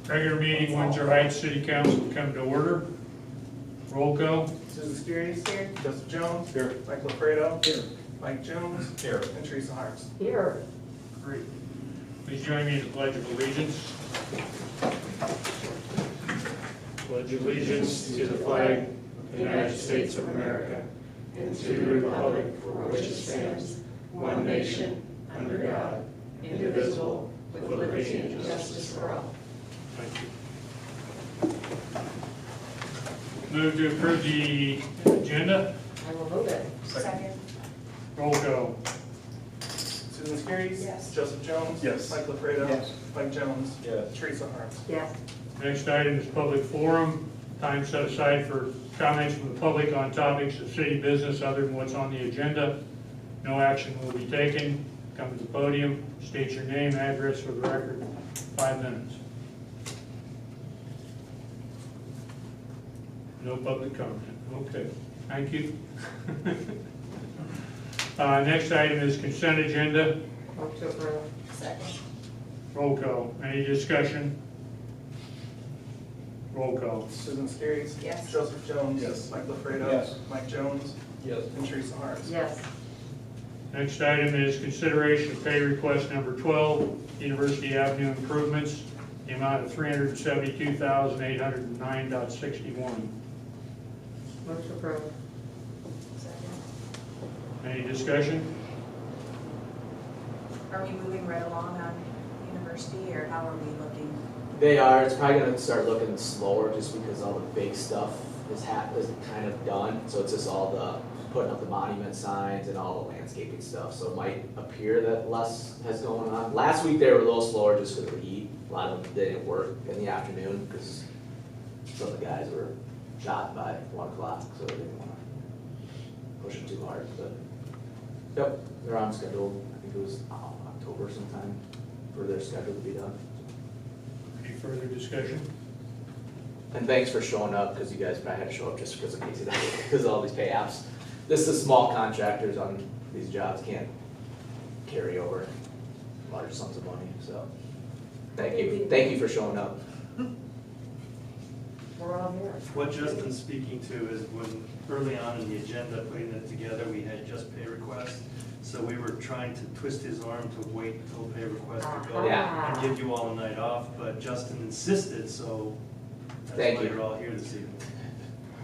Regular meeting, Windsor Heights City Council come to order. Roll call. Susan Skiris. Here. Joseph Jones. Here. Mike LaFredo. Here. Mike Jones. Here. And Teresa Harms. Here. Great. Please join me in the Pledge of Allegiance. Pledge allegiance to the flag of the United States of America and to the republic for which it stands, one nation, under God, indivisible, with liberty and justice for all. Thank you. Move to approve the agenda. I will move it. Second. Roll call. Susan Skiris. Yes. Joseph Jones. Yes. Mike LaFredo. Yes. Mike Jones. Yes. Teresa Harms. Yes. Next item is public forum. Time set aside for comments from the public on topics of city business other than what's on the agenda. No action will be taken. Come to the podium, state your name, address for the record. 5 minutes. No public comment. Okay, thank you. Next item is consent agenda. Move to approve. Second. Roll call. Any discussion? Roll call. Susan Skiris. Yes. Joseph Jones. Yes. Mike LaFredo. Yes. Mike Jones. Yes. And Teresa Harms. Yes. Next item is consideration of pay request number 12, University Avenue improvements, the amount of $372,809.61. Move to approve. Second. Any discussion? Are we moving right along on university, or how are we looking? They are. It's probably going to start looking slower just because all the big stuff is kind of done. So it's just all the putting up the monument signs and all the landscaping stuff. So it might appear that less has going on. Last week they were a little slower just because of the heat. A lot of them didn't work in the afternoon because some of the guys were shot by 1 o'clock, so they didn't want to push it too hard. But yep, they're on schedule. I think it was October sometime for their schedule to be done. Any further discussion? And thanks for showing up, because you guys probably had to show up just because of me today, because of all these pay apps. This is small contractors on these jobs can't carry over large sums of money, so thank you for showing up. We're all here. What Justin's speaking to is when, early on in the agenda, putting it together, we had just pay requests. So we were trying to twist his arm to wait until pay request to go Yeah. and give you all a night off, but Justin insisted, so that's Thank why you. you're all here this evening.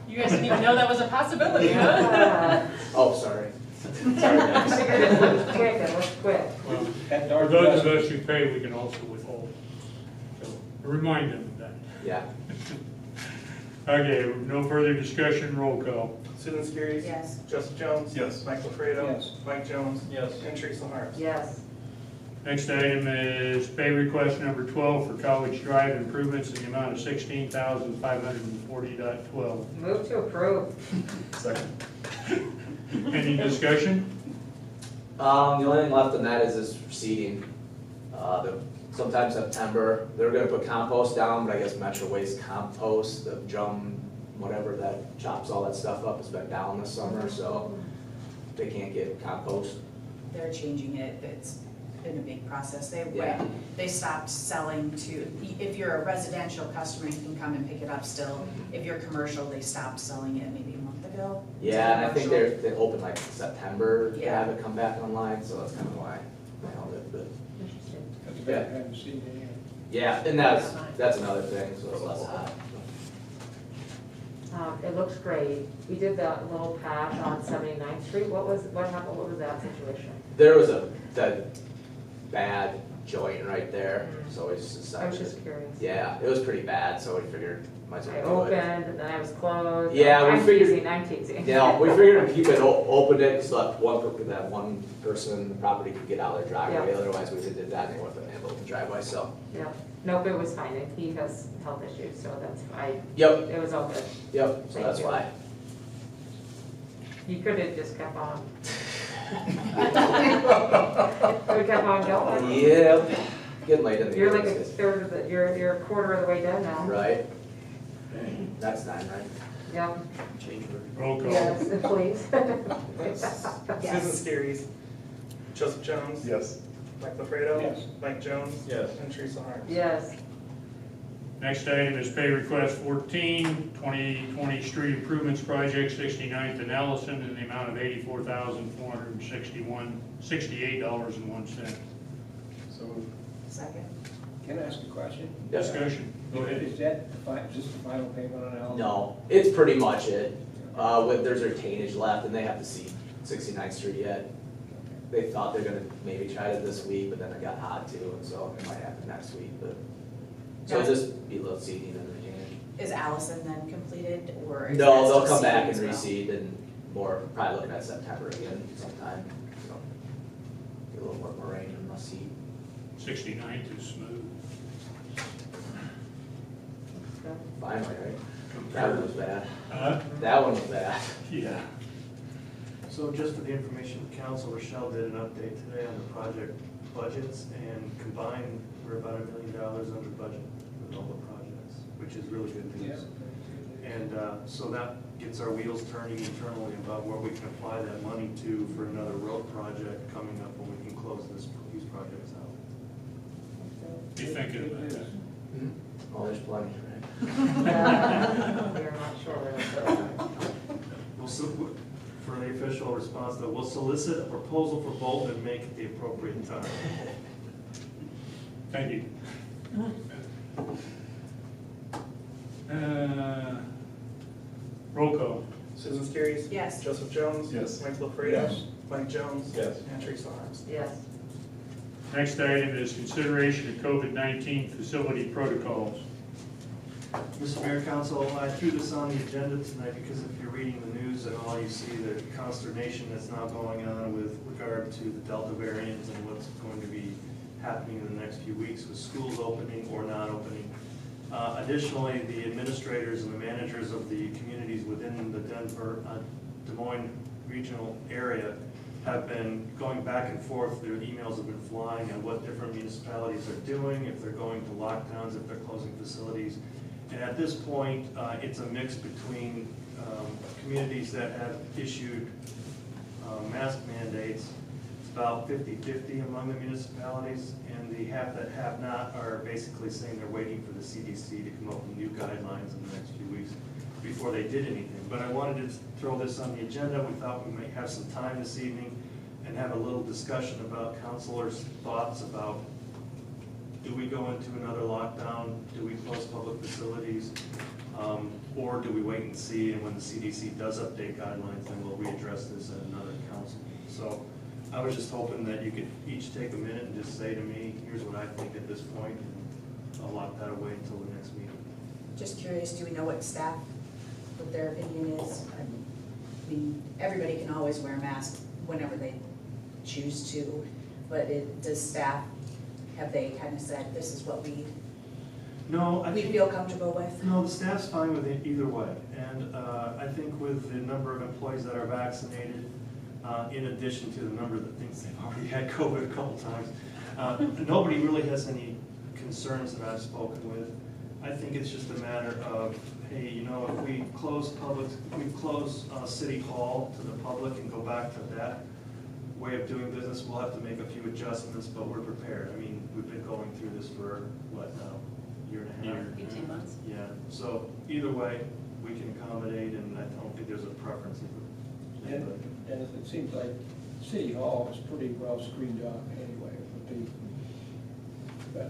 You guys didn't even know that was a possibility, huh? Yeah. Oh, sorry. Sorry, guys. Quick, it was quick. Well, At for dark. those of us who pay, we can also withhold. So remind them of that. Yeah. Okay, no further discussion, roll call. Susan Skiris. Yes. Joseph Jones. Yes. Mike LaFredo. Yes. Mike Jones. Yes. And Teresa Harms. Yes. Next item is pay request number 12 for College Drive improvements in the amount of $16,540.12. Move to approve. Second. Any discussion? The only thing left in that is this seeding. Sometime September, they're gonna put compost down, but I guess Metro Waste compost, the drum, whatever that chops all that stuff up, has been down this summer, so they can't get compost. They're changing it. It's been a big process. Yeah. They stopped selling to, if you're a residential customer, you can come and pick it up still. If you're commercial, they stopped selling it maybe a month ago. Yeah, and I think Commercial. they open like September to Yeah. have it come back online, so that's kind of why I held it, but. Interesting. That's bad, I haven't seen it yet. Yeah, and that's another thing, so it's less hot. It looks great. We did that little patch on 79th Street. What happened? What was that situation? There was that bad joint right there, so we just I decided. was just curious. Yeah, it was pretty bad, so we figured might as I well do it. opened and then I was closed. Yeah, we I'm figured- teasing, I'm teasing. Yeah, we figured to keep it open it, so that one person in the property could get out of their driveway, Yeah. otherwise we did that and they wouldn't have been able to driveway, so. Yeah. Nope, it was fine. He has health issues, so Yep, it was all good. so Thank that's you. why. You could have just kept on. Could have kept on going. Yeah, getting late in the year. You're like a these days. third of the, you're a quarter of the way done now. Right? That's 9, right? Yeah, Change order. Roll call. yes, please. Susan Skiris. Joseph Jones. Yes. Mike LaFredo. Yes. Mike Jones. Yes. And Teresa Harms. Yes. Next item is pay request 14, 2020 street improvements project, 69th and Allison, in the amount of $84,468.01. So moved. Second. Can I ask a question? Discussion, go ahead. Is that just the final payment on Allen? No, it's pretty much it. There's retainage left and they have to see 69th Street yet. They thought they're gonna maybe try it this week, but then it got hot too, and so it might happen next week, but. So it'll just be a little seeding and retainage. Is Allison then completed, or? is No, that they'll still come back and seeding as well? reseed and more, probably looking at September again sometime. So get a little more rain and we'll see. 69th is smooth. Finally, right? That one was bad. Huh? That one was bad. Yeah. So just for the information of council, Rochelle did an update today on the project budgets, and combined, we're about $1 million under budget with all the projects, which is really good Yeah. news. And so that gets our wheels turning internally about where we can apply that money to for another road project coming up when we can close these projects out. Be thinking about that. Oh, there's plenty, right? We're not sure where it's going. For the official response, though, we'll solicit a proposal for Bolton and make it the appropriate time. Thank you. Roll call. Susan Skiris. Yes. Joseph Jones. Yes. Mike LaFreda. Yes. Mike Jones. Yes. And Teresa Harms. Yes. Next item is consideration of COVID-19 facility protocols. Mr. Mayor, Council, I threw this on the agenda tonight because if you're reading the news at all, you see the consternation that's now going on with regard to the Delta variant and what's going to be happening in the next few weeks with schools opening or not opening. Additionally, the administrators and the managers of the communities within the Des Moines regional area have been going back and forth. Their emails have been flying on what different municipalities are doing, if they're going to lockdowns, if they're closing facilities. And at this point, it's a mix between communities that have issued mask mandates. It's about 50-50 among the municipalities, and the half that have not are basically saying they're waiting for the CDC to come up with new guidelines in the next few weeks before they did anything. But I wanted to throw this on the agenda. We thought we might have some time this evening and have a little discussion about councilors' thoughts about, do we go into another lockdown? Do we close public facilities? Or do we wait and see, and when the CDC does update guidelines, then we'll readdress this at another council? So I was just hoping that you could each take a minute and just say to me, here's what I think at this point, and I'll lock that away until the next meeting. Just curious, do we know what staff, what their opinion is? I mean, everybody can always wear a mask whenever they choose to, but does staff, have they kind of said, this is what we No, I think feel comfortable with? no, the staff's fine with it either way. And I think with the number of employees that are vaccinated, in addition to the number that thinks they've already had COVID a couple times, nobody really has any concerns that I've spoken with. I think it's just a matter of, hey, you know, if we close City Hall to the public and go back to that way of doing business, we'll have to make a few adjustments, but we're prepared. I mean, we've been going through this for, what now, year and a half? 18 months. Yeah, so either way, we can accommodate, and I don't think there's a preference either. And it seems like City Hall is pretty well screened off anyway with the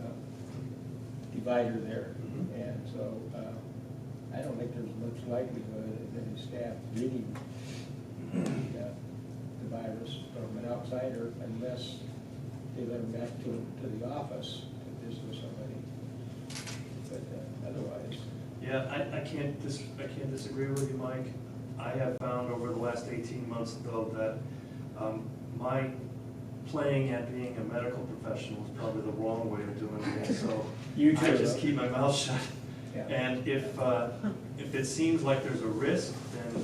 divider there. Mhm. And so I don't think there's much likelihood of any staff getting the virus from an outsider unless they let them back to the office to visit somebody. But otherwise. Yeah, I can't disagree with you, Mike. I have found over the last 18 months, though, that my playing at being a medical professional is probably the wrong way of doing things, so You too, I just huh? keep my mouth shut. Yeah. And if it seems like there's a risk, then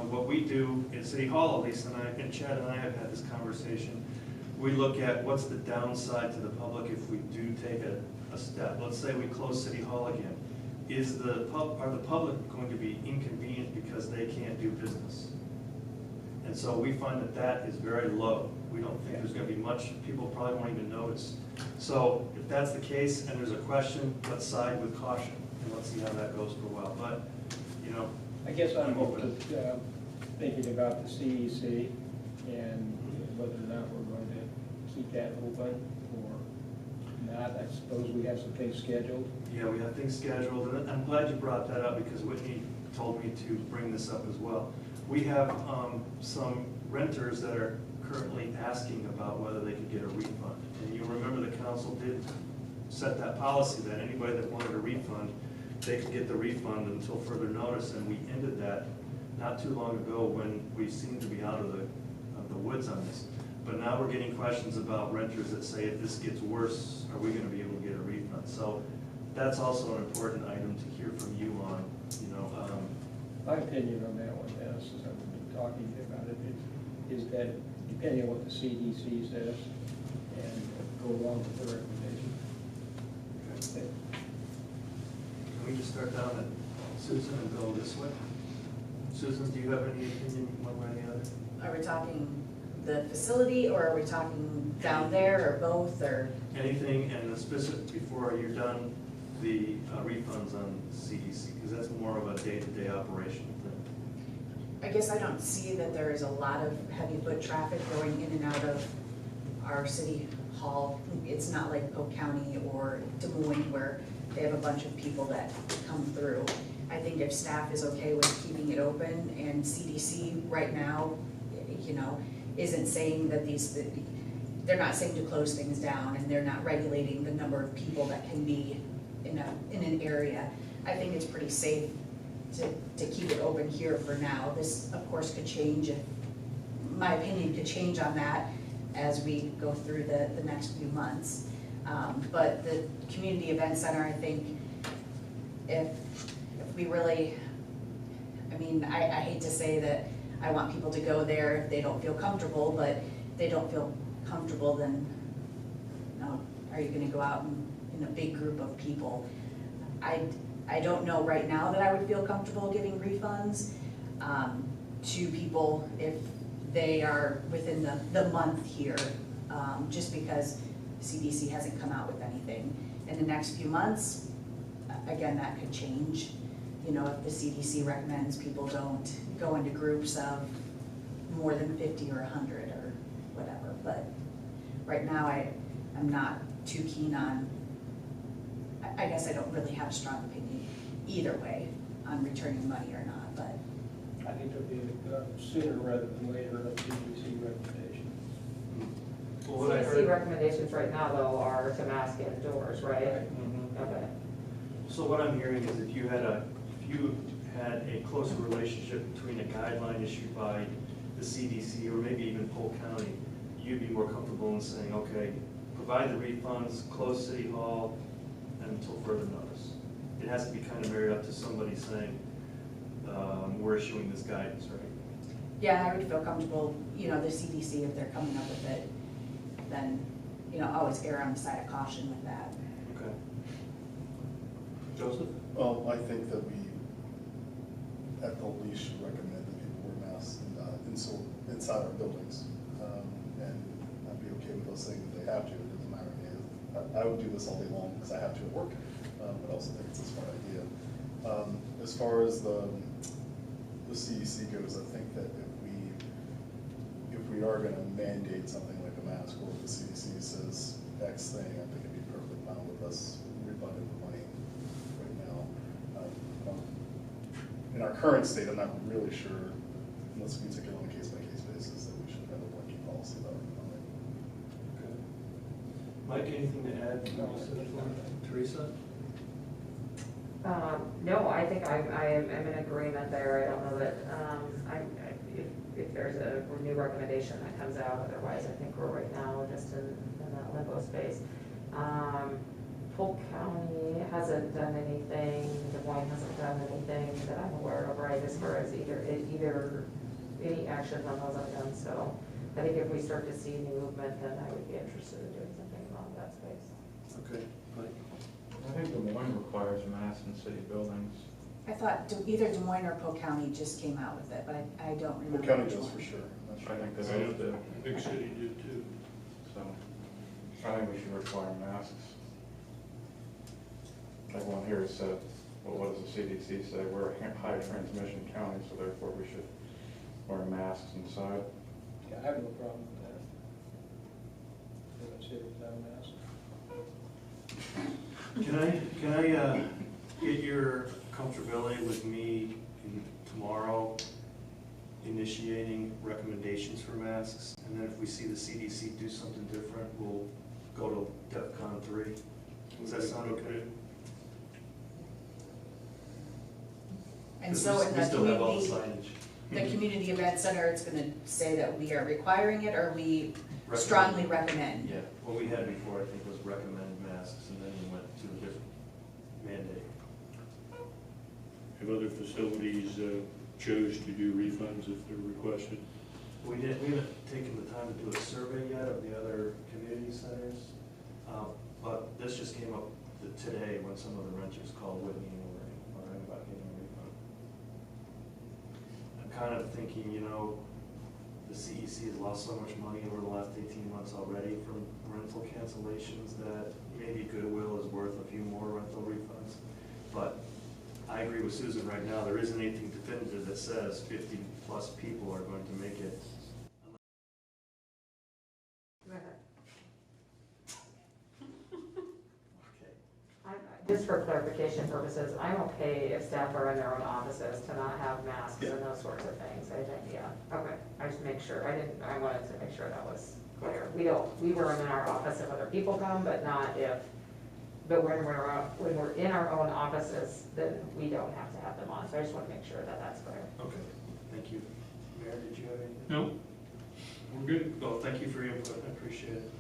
what we do at City Hall, at least, and Chad and I have had this conversation, we look at what's the downside to the public if we do take a step. Let's say we close City Hall again. Are the public going to be inconvenienced because they can't do business? And so we find that that is very low. We don't think there's gonna be much, people probably won't even notice. So if that's the case and there's a question, let's side with caution and let's see how that goes for a while. But, you know, I guess I'm thinking about the CEC and whether or not we're going to keep that open or not. I suppose we have some things scheduled. yeah, we have things scheduled, and I'm glad you brought that up because Whitney told me to bring this up as well. We have some renters that are currently asking about whether they could get a refund. And you remember the council did set that policy that anybody that wanted a refund, they could get the refund until further notice, and we ended that not too long ago when we seemed to be out of the woods on this. But now we're getting questions about renters that say if this gets worse, are we gonna be able to get a refund? So that's also an important item to hear from you on, you know. My opinion on that one, Dennis, as I've been talking about it, is that depending on what the CDC says, and go along with the recommendation. Okay. Can we just start down at Susan and go this way? Susan, do you have any opinion one way or the other? Are we talking the facility, or are we talking down there, or both, or? Anything, and the specific, before you're done, the refunds on CDC, because that's more of a day-to-day operational thing. I guess I don't see that there is a lot of heavy foot traffic going in and out of our city hall. It's not like Polk County or Des Moines where they have a bunch of people that come through. I think if staff is okay with keeping it open, and CDC right now, you know, isn't saying that they're not saying to close things down, and they're not regulating the number of people that can be in an area. I think it's pretty safe to keep it open here for now. This, of course, could change, my opinion could change on that as we go through the next few months. But the community event center, I think, if we really, I mean, I hate to say that I want people to go there if they don't feel comfortable, but if they don't feel comfortable, then, you know, are you gonna go out in a big group of people? I don't know right now that I would feel comfortable giving refunds to people if they are within the month here, just because CDC hasn't come out with anything. In the next few months, again, that could change. You know, if the CDC recommends people don't go into groups of more than 50 or 100 or whatever. But right now, I'm not too keen on, I guess I don't really have a strong opinion either way on returning money or not, but. I think there'll be sooner rather than later a CDC recommendation. Well, what I CDC heard, recommendations right now, though, are to mask indoors, right? Okay. so what I'm hearing is if you had a closer relationship between a guideline issued by the CDC or maybe even Polk County, you'd be more comfortable in saying, okay, provide the refunds, close City Hall until further notice. It has to be kind of married up to somebody saying, we're issuing this guidance, right? Yeah, I would feel comfortable, you know, the CDC, if they're coming up with it, then, you know, always err on the side of caution with that. Okay. Joseph? Well, I think that we, at the least, should recommend that people wear masks inside our buildings. And I'd be okay with us saying that they have to, it doesn't matter to me. I would do this all day long because I have to at work, but I also think it's a smart idea. As far as the CDC goes, I think that if we are gonna mandate something like a mask, or if the CDC says X thing, I think it'd be perfectly fine with us refunding the money right now. In our current state, I'm not really sure, unless we took it on a case-by-case basis, that we should have a blanket policy about refunding. Okay. Mike, anything to add? Teresa? No, I think I'm in agreement there. I don't know that, if there's a new recommendation that comes out, otherwise I think we're right now just in that limbo space. Polk County hasn't done anything, Des Moines hasn't done anything that I'm aware of, right, as far as either any action on those items. So I think if we start to see new movement, then I would be interested in doing something along that space. Okay. Mike? I think Des Moines requires masks in city buildings. I thought either Des Moines or Polk County just came out with it, but I don't remember. What county which does one. for sure. I'm not I sure. think this is the, Big city did too. so, I think we should require masks. Everyone here has said, well, what does the CDC say? We're a high transmission county, so therefore we should wear masks inside. Yeah, I have no problem with that. Living city without a mask. Can I get your comfortability with me tomorrow initiating recommendations for masks? And then if we see the CDC do something different, we'll go to DEFCON 3. Does that sound okay? And so in We the still have all the community, signage. the community event center, it's gonna say that we are requiring it, or we strongly recommend? Yeah, what we had before, I think, was recommend masks, and then we went to a different mandate. If other facilities chose to do refunds if they're requested. We haven't taken the time to do a survey yet of the other community centers, but this just came up today when some of the renters called Whitney and were wondering about getting a refund. I'm kind of thinking, you know, the CEC has lost so much money over the last 18 months already from rental cancellations that maybe Goodwill is worth a few more rental refunds. But I agree with Susan right now, there isn't anything definitive that says 50+ people are going to make it. Just for clarification purposes, I'm okay if staff are in their own offices to not have masks and those sorts of things, I think, yeah, okay. I just make sure, I wanted to make sure that was clear. We were in our office if other people come, but not if, but when we're in our own offices, then we don't have to have them on, so I just want to make sure that that's clear. Okay, thank you. Mayor, did you have anything? No, we're good. Well, thank you for your input, I appreciate it.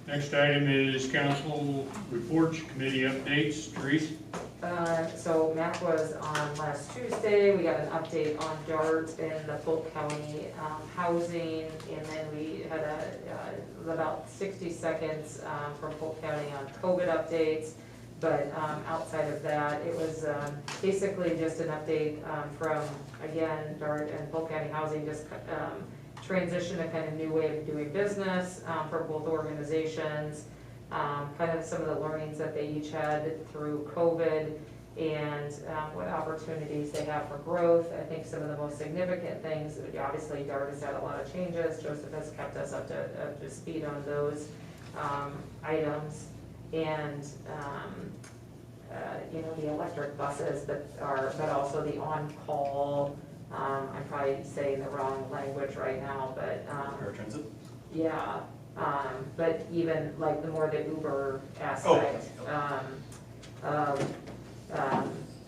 Next item is council reports, committee updates. Therese? So Mac was on last Tuesday, we got an update on DART in the Polk County housing, and then we had about 60 seconds from Polk County on COVID updates. But outside of that, it was basically just an update from, again, DART and Polk County housing, just transition, a kind of new way of doing business for both organizations, kind of some of the learnings that they each had through COVID, and what opportunities they have for growth. I think some of the most significant things, obviously DART has had a lot of changes, Joseph has kept us up to speed on those items, and you know, the electric buses but also the on-call. I'm probably saying the wrong language right now, but Transit? yeah, but even like the more the Uber aspect of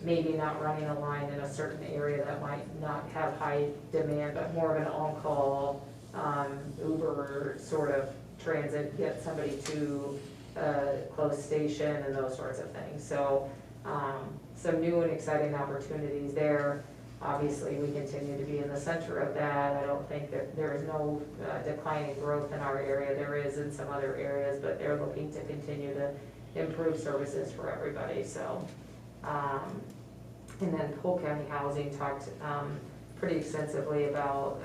maybe not running a line in a certain area that might not have high demand, but more of an on-call Uber sort of transit, get somebody to a close station and those sorts of things. So some new and exciting opportunities there. Obviously, we continue to be in the center of that. I don't think that there is no declining growth in our area. There is in some other areas, but they're looking to continue to improve services for everybody, so. And then Polk County Housing talked pretty extensively about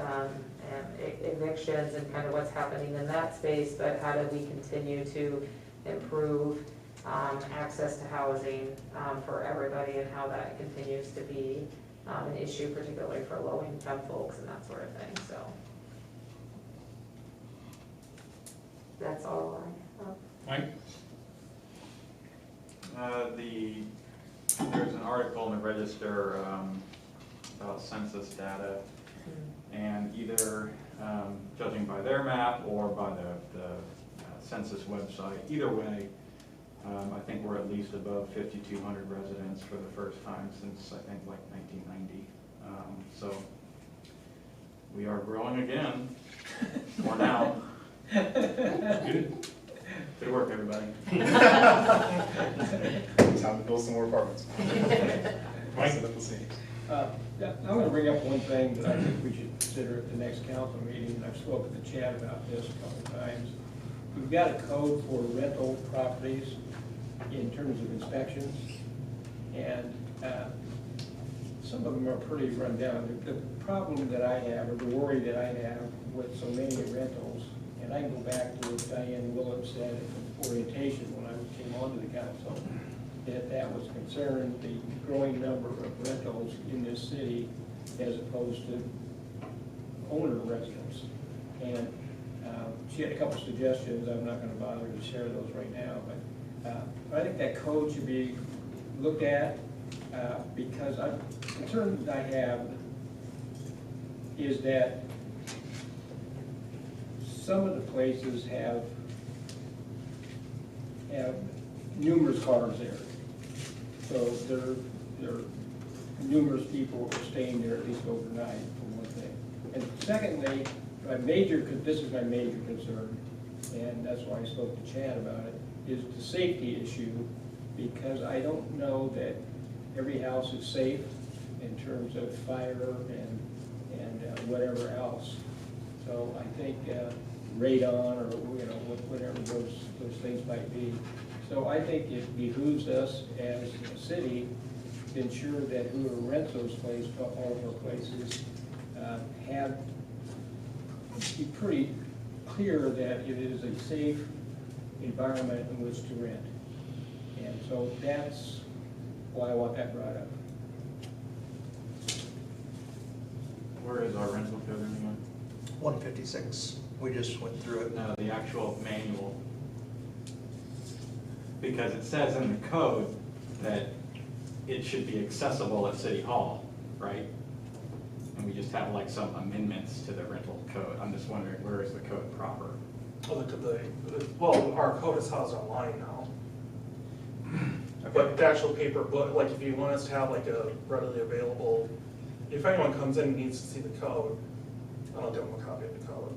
evictions and kind of what's happening in that space, but how do we continue to improve access to housing for everybody, and how that continues to be an issue, particularly for low-income folks and that sort of thing, so. That's all I have. Mike? There's an article in the Register about census data, and either judging by their map or by the census website, either way, I think we're at least above 5,200 residents for the first time since, I think, like 1990. So we are growing again, for now. Good. Good work, everybody. Time to build some more apartments. Mike? Set up the scenes. Yeah, I'm going to bring up one thing that I think we should consider at the next council meeting, and I've spoken to Chad about this a couple times. We've got a code for rental properties in terms of inspections, And some of them are pretty run down. The problem that I have, or the worry that I have with so many rentals, and I can go back to what Diane Willett said at orientation when I came onto the council, that was concerned the growing number of rentals in this city as opposed to owner residents. And she had a couple suggestions. I'm not going to bother to share those right now, but I think that code should be looked at because I'm concerned that I have is that some of the places have numerous cars there. So there are numerous people who are staying there at least overnight, for one thing. And secondly, this is my major concern, and that's why I spoke to Chad about it, is the safety issue, because I don't know that every house is safe in terms of fire and whatever else. So I think radon or whatever those things might be. So I think it behooves us as a city to ensure that whoever rents those places, all of our places, be pretty clear that it is a safe environment in which to rent. And so that's why I want that brought up. Where is our rental code anyway? 156. We just went through it. No, the actual manual. Because it says in the code that it should be accessible at City Hall, right? And we just have like some amendments to the rental code. I'm just wondering, where is the code proper? Well, our code is housed online now. But the actual paper book, like if you want us to have like a readily available, if anyone comes in and needs to see the code, I'll give them a copy of the code.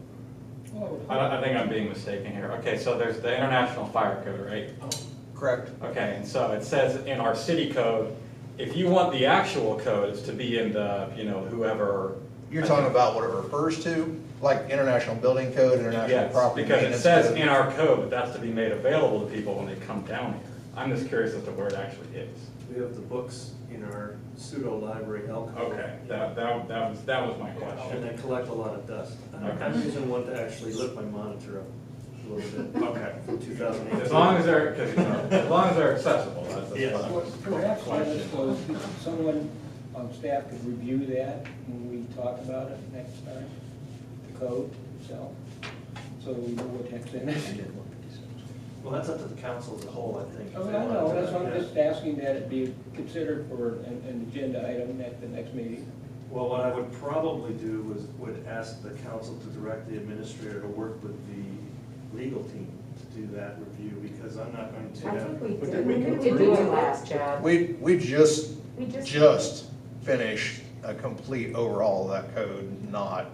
I think I'm being mistaken here. Okay, so there's the International Fire Code, right? Oh, Correct. Okay, and so it says in our city code, if you want the actual codes to be in the, whoever. You're talking about what it refers to, like International Building Code, International Yes, Property because it Maintenance says Code. in our code that that's to be made available to people when they come down here. I'm just curious what the word actually is. We have the books in our pseudo library alcove. Okay, that was my And question. they collect a lot of dust. Okay. I'm using one to actually lift my monitor up a little bit. Okay. From 2008. As long as they're accessible, that's Yes. what Perhaps question. someone on staff could review that when we talk about it next time, the code itself, so we know what text in it. Well, that's up to the council as a whole, I think. I know, that's why I'm just asking that it be considered for an agenda item at the next meeting. Well, what I would probably do would ask the council to direct the administrator to work with the legal team to do that review, because I'm not going to I have. think we did do it last, Chad. We just We just finished a complete overhaul of that code not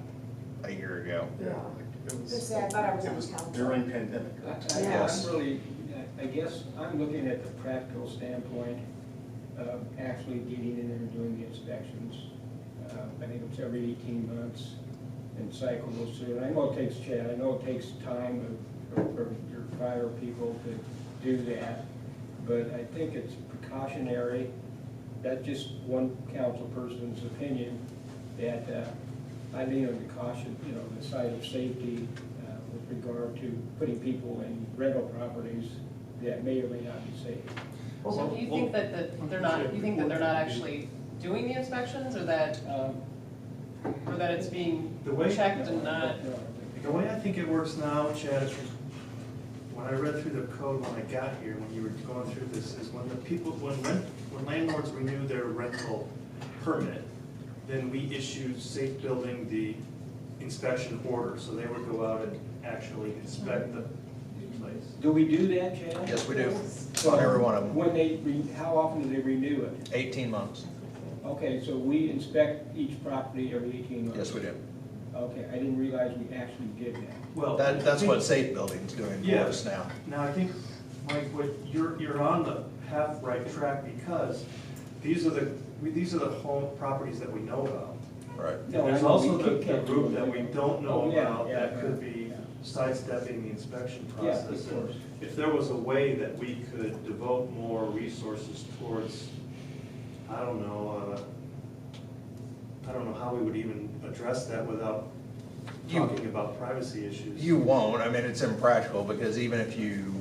a year ago. Yeah. Just say, I thought I was It on was council. during pandemic. Yes. I guess I'm looking at the practical standpoint of actually getting in there and doing the inspections. I think it's every 18 months and cycle goes through. And I know it takes, Chad, I know it takes time for your fire people to do that, but I think it's precautionary. That's just one council person's opinion, that I lean on the caution, the side of safety with regard to putting people in rental properties that may or may not be safe. So do you think that they're not, actually doing the inspections, or that it's being The way- checked and not? The way I think it works now, Chad, is when I read through the code when I got here, when you were going through this, is when when landlords renew their rental permit, then we issue safe building the inspection order, so they would go out and actually inspect the place. Do we do that, Chad? Yes, we do. So On every one of them. When how often do they renew it? 18 months. Okay, so we inspect each property every 18 months? Yes, we do. Okay, I didn't realize we actually did that. Well, That's what safe building's doing for Yeah. us now. Now, I think, Mike, you're on the right track, because these are the home properties that we know about. Right. No, I There's know also we the can't do group it. that we don't know Oh, yeah, about yeah, that could yeah, be yeah. sidestepping the inspection Yeah, process. of course. If there was a way that we could devote more resources towards I don't know how we would even address that without talking about privacy issues. You won't, I mean, it's impractical, because even if you,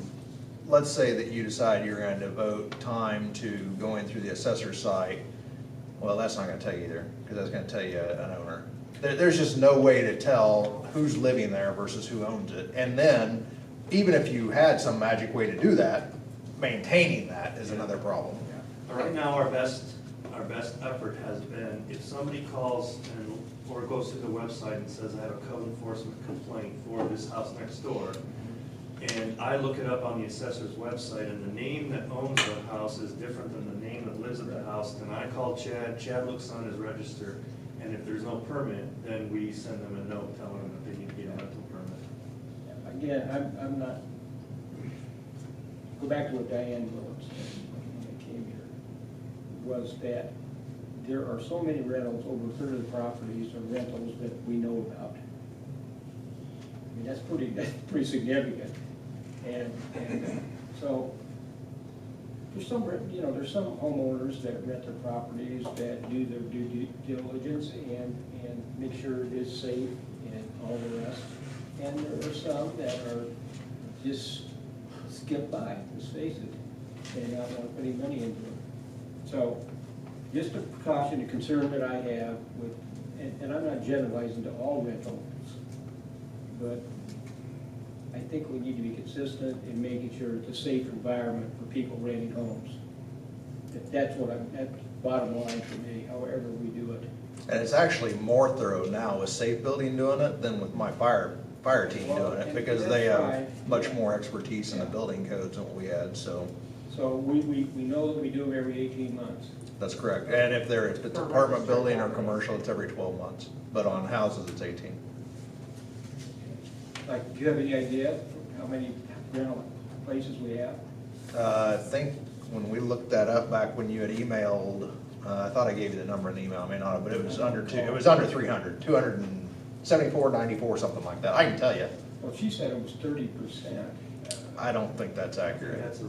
let's say that you decide you're gonna devote time to going through the assessor's site, well, that's not gonna tell you either, because that's gonna tell you an owner. There's just no way to tell who's living there versus who owns it. And then, even if you had some magic way to do that, maintaining that is another problem. Right now, our best effort has been, if somebody calls or goes to the website and says, I have a code enforcement complaint for this house next door, and I look it up on the assessor's website, and the name that owns the house is different than the name that lives at the house, then I call Chad looks on his register, and if there's no permit, then we send them a note telling them that they need to get a rental permit. Again, I'm not, go back to what Diane Williams said when I came here, was that there are so many rentals, over a third of the properties are rentals that we know about. I mean, that's pretty significant. And so, there's some, there's some homeowners that rent their properties that do their due diligence and make sure it is safe and all the rest. And there are some that are just skip by, let's face it, and not want to put any money into it. So, just a precaution, a concern that I have with, and I'm not generalizing to all rentals, but I think we need to be consistent in making sure it's a safe environment for people renting homes. That's the bottom line for me, however we do it. And it's actually more thorough now with Safe Building doing it than with my fire team doing it, because they have much more expertise in the building codes than what we had, so. So we know that we do them every 18 months. That's correct. And if it's apartment building or commercial, it's every 12 months. But on houses, it's 18. Like, do you have any idea how many rental places we have? I think when we looked that up back when you had emailed, I thought I gave you the number in the email, I may not have, but it was under 300, 274, 94, something like that. I can tell you. Well, she said it was 30%. I don't think that's accurate. That's